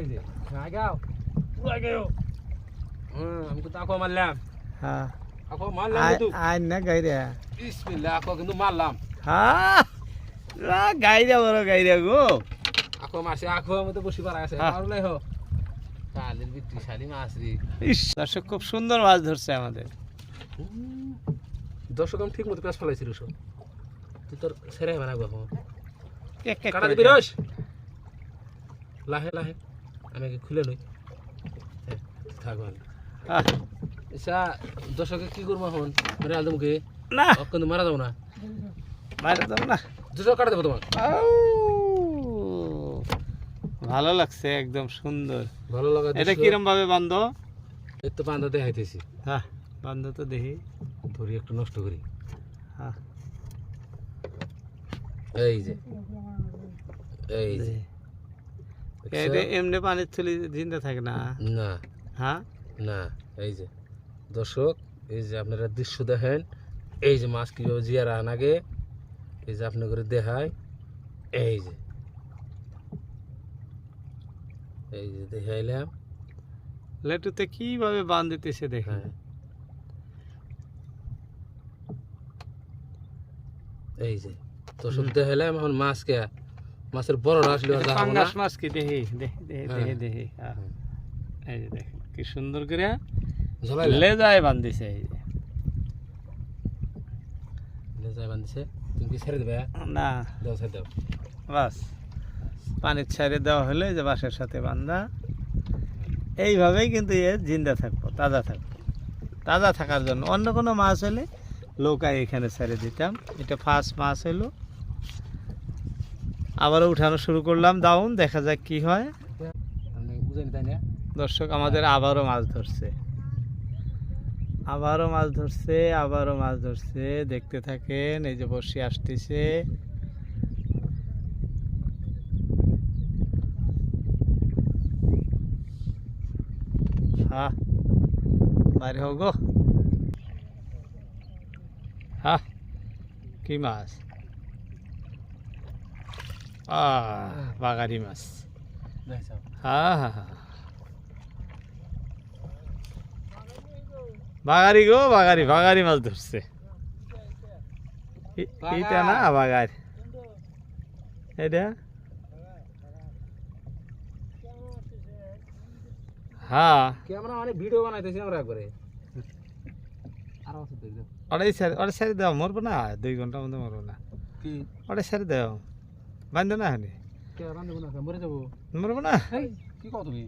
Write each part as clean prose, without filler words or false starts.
এই যে আগাও আগাও আমি তো তাকো মারলাম হ্যাঁ আকো মারলাম তো আই না গাইরা বিসমিল্লাহ আকো কিন্তু মারলাম হ্যাঁ গাইরা বড় গাইরা গো আকো মাসে আকো মতো বসি পারা আছে মারলাই হো কালের বিত্রি শালি মাছ রে ইস দর্শক খুব সুন্দর মাছ ধরছে আমাদের দর্শক আমি ঠিক মতো পেঁচ ফেলাইছি রুশো তুই তোর ছেড়ে বানাবো এখন এক এক কাটা দিবি রস লাহে লাহে আমি আগে খুলে নই থাকো আচ্ছা দর্শকে কি করবো এখন মেরে আলদমকে না কিন্তু মারা যাবো না মারা দাও না দুশো কাটা দেবো তোমার ভালো লাগছে একদম সুন্দর ভালো লাগা এটা কিরম ভাবে বান্ধ এই তো বান্ধা দেখাইতেছি হ্যাঁ বান্ধ তো দেখি ধরি একটু নষ্ট করি হ্যাঁ এই যে এই যে এটা এমনি পানির থলি জিন্দা থাকে না না হ্যাঁ না এই যে দর্শক এই যে আপনারা দৃশ্য দেখেন এই যে মাছ কীভাবে জিয়ারা আনাগে এই যে আপনি করে দেখায় এই যে দেখাইলাম লেটুতে কিভাবে বাঁধ দিতেছে দেখেন হ্যাঁ এই যে দর্শক দেখাইলাম এখন মাছ কে মাছের বড়রা আসলে আর দেখাবো না পাঙ্গাস মাছ কি দেখি দেখি হ্যাঁ এই যে দেখেন কি সুন্দর করে ঝোলাইলাম লেজায় বান্ধিছে এই যে লেজায় বাঁধছে তুমি কি ছেড়ে দেবে না দাও ছেড়ে দাও বাস পানির ছাড়ে দেওয়া হলে যে বাঁশের সাথে বান্ধা এইভাবেই কিন্তু এ জিন্দা থাকবো তাজা থাকার জন্য অন্য কোনো মাছ হলে নৌকায় এখানে ছেড়ে দিতাম এটা ফার্স্ট মাছ হলো আবারও উঠানো শুরু করলাম দাউন দেখা যাক কি হয় আমি বুঝাইনি তাই না দর্শক আমাদের আবারও মাছ ধরছে দেখতে থাকেন এই যে বসি আসতেছে হ্যাঁ বাইরে হোক গো হ্যাঁ কি মাছ বাগারি মাছ হ্যাঁ হ্যাঁ হ্যাঁ বাগারি মাছ ধরছে এইটা না বাগারি এটা হ্যাঁ ক্যামেরা মানে ভিডিও বানাইতেছি আমরা একবারে আর আছে দেখো ওটা সারি দাও মরবো না 2 ঘন্টার মধ্যে মরবো না কি ওটা সারি দাও বান্ধ না হানি কে বান্ধব না মরে যাব মরবো না এই কি কও তুমি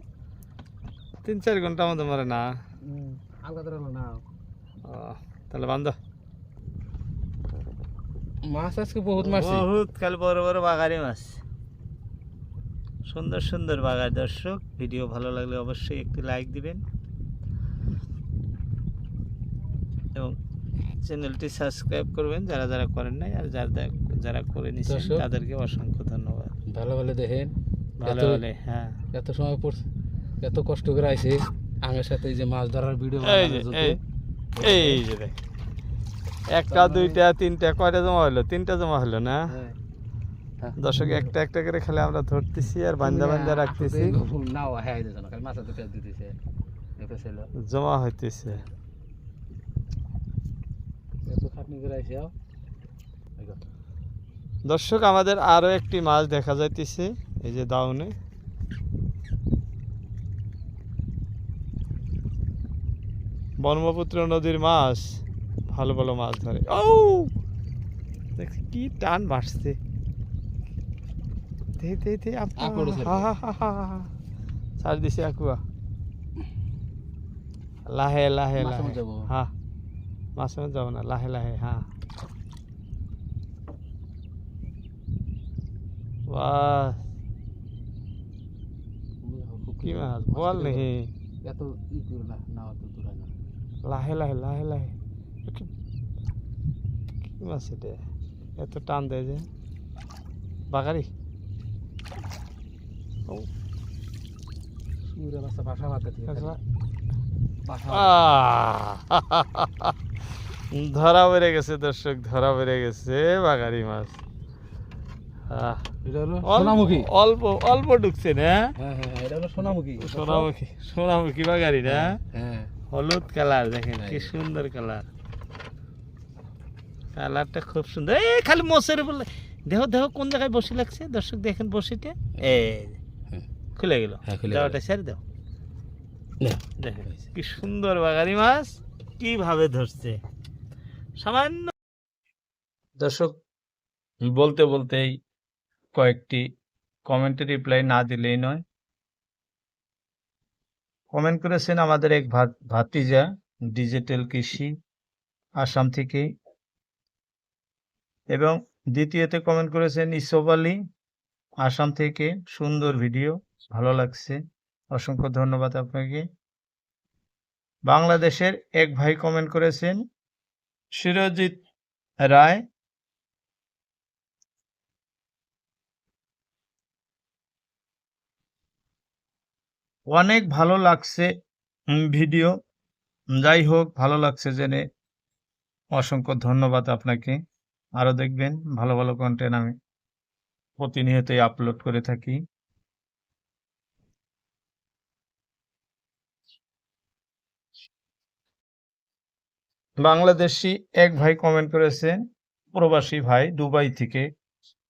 3-4 ঘন্টার মধ্যে মরে না আলগা ধরে না তাহলে বান্ধ মাছ আজকে বহুত মারছি বহুত কাল বড় বড় বাগারি মাছ সুন্দর বাগার দর্শক ভিডিও ভালো লাগলে অবশ্যই একটি লাইক দিবেন এবং চ্যানেলটি সাবস্ক্রাইব করবেন যারা যারা করেন নাই আর যারা করে নিছেন তাদেরকে অসংখ্য ধন্যবাদ ভালো দেখেন ভালো হ্যাঁ এত সময় পর এত কষ্ট করে আইছে আমার সাথে এই যে মাছ ধরার ভিডিও এই যে দেখ একটা দুইটা তিনটা কয়টা জমা হলো 3টা জমা হলো না দর্শক একটা একটা করে খেলে আমরা ধরতেছি আর বান্ধা রাখতেছি জমা হইতেছে দর্শক আমাদের আরো একটি মাছ দেখা যাইতেছে এই যে দাউনে ব্রহ্মপুত্র নদীর মাছ ভালো মাছ ধরে ও দেখ কি টান মারছে ছাড় দিছে আকুয়া লাহে হ্যাঁ মাছ যাব না লাহে হ্যাঁ বাহ কি মাছ বল নেই এত ই করে না অত দূর না লাহে কি মাছ এটা এত টান দেয় যে বাগারি ধরা বেড়ে গেছে দর্শক বাগারি মাছ আহ, এটা হলো অল্প সোনামুখী। অল্প অল্প ঢুকছে না? হ্যাঁ হ্যাঁ এটা হলো সোনামুখী। সোনামুখী, সোনামুখী বাগারি না? হ্যাঁ হলুদ কালার, দেখেন কি এই। সুন্দর কালার, কালারটা খুব সুন্দর। এই খালি মোষের বলে, দেখো দেখো কোন জায়গায় বসি লাগছে, দর্শক দেখেন বসিটা, এই হ্যাঁ। খুলে গেল। হ্যাঁ, খুলে দাও গেল। ওটা ছেড়ে দাও। না, দেখেন কি সুন্দর বাগারি মাছ কিভাবে ধরছে সামান্য। দর্শক বলতে বলতেই কয়েকটি কমেন্টে রিপ্লাই না দিলেই নয়। কমেন্ট করেছেন আমাদের এক ভাতিজা ডিজিটাল কৃষি আসাম থেকে, এবং দ্বিতীয়তে কমেন্ট করেছেন ইসব আলী আসাম থেকে, সুন্দর ভিডিও, ভালো লাগছে, অসংখ্য ধন্যবাদ আপনাকে। বাংলাদেশের এক ভাই কমেন্ট করেছেন সুরজিৎ রায়, অনেক ভালো লাগছে ভিডিও, যাই হোক ভালো লাগছে জেনে অসংখ্য ধন্যবাদ আপনাকে। আরো দেখবেন ভালো ভালো কন্টেন্ট আমি প্রতিনিয়তই আপলোড করে থাকি। বাংলাদেশি এক ভাই কমেন্ট করেছেন, প্রবাসী ভাই দুবাই থেকে,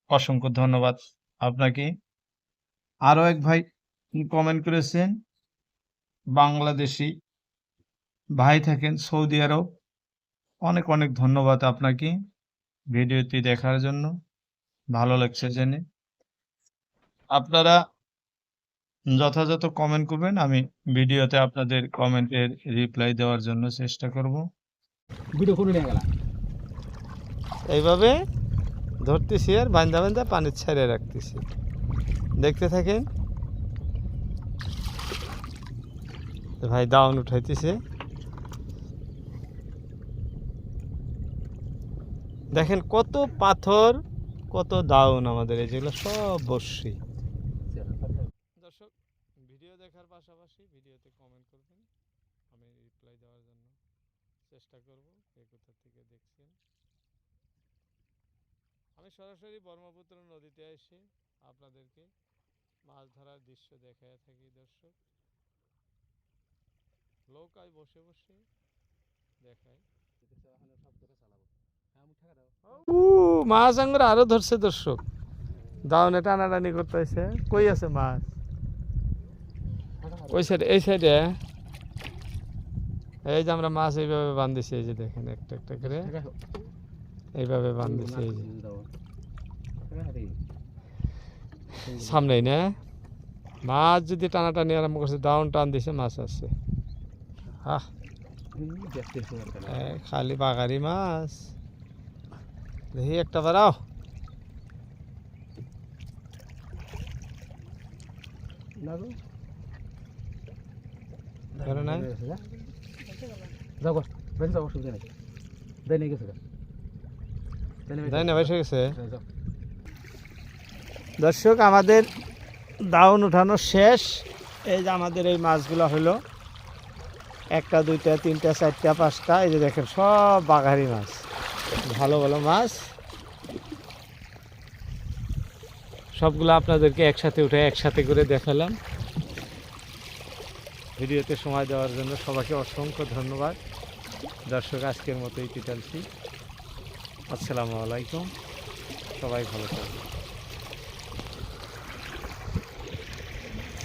অসংখ্য ধন্যবাদ আপনাকে। আরো এক ভাই কমেন্ট করেছেন, বাংলাদেশি ভাই থাকেন সৌদি আরব, অনেক অনেক ধন্যবাদ আপনাকে ভিডিওটি দেখার জন্য, ভালো লাগছে জেনে। আপনারা যথাযথ কমেন্ট করবেন, আমি ভিডিওতে আপনাদের কমেন্টের রিপ্লাই দেওয়ার জন্য চেষ্টা করব। ভিডিও করে নিয়ে গেল। এইভাবে ধরতেছি আর বান্ধা বান্ধা পানির ছাড়ে রাখতেছি, দেখতে থাকেন। ভাই দাউন উঠাইতেছে, দেখেন কত পাথর, কত দাউন আমাদের, এই যেগুলো সব বর্ষি। দর্শক ভিডিও দেখার পাশাপাশি ভিডিওতে কমেন্ট করবেন, আমি রিপ্লাই দেওয়ার জন্য চেষ্টা করব। এই কোথা থেকে দেখছেন, আমি সরাসরি ব্রহ্মপুত্র নদীতে এসে আপনাদেরকে মাছ ধরার দৃশ্য দেখায় থাকি। দর্শক নৌকায় বসে বসে দেখায়। মাছ আঙ্গুর আরো ধরছে দর্শক, দাউনে টানাটানি করতেছে। কই আছে মাছ? ওই সাইডে, এই সাইডে। এই যে আমরা মাছ এইভাবে বান্ধিছি, এই যে দেখেন একটা একটা করে এইভাবে বান্ধিছি, এই যে সামনেই না। মাছ যদি টানাটানি আরম্ভ করছে, দাউন টান দিছে, মাছ আছে। আহ খালি বাগারি মাছ, দেখি একটা বাড়াও। দর্শক আমাদের দাউন উঠানো শেষ। এই যে আমাদের এই মাছগুলো হলো একটা দুইটা তিনটা চারটা পাঁচটা, এই যে দেখেন সব বাঘারি মাছ, ভালো ভালো মাছ। সবগুলো আপনাদেরকে একসাথে উঠে একসাথে করে দেখালাম। ভিডিওতে সময় দেওয়ার জন্য সবাইকে অসংখ্য ধন্যবাদ। দর্শক আজকের মতো ইতি টানছি। আসসালামু আলাইকুম, সবাই ভালো থাকবেন।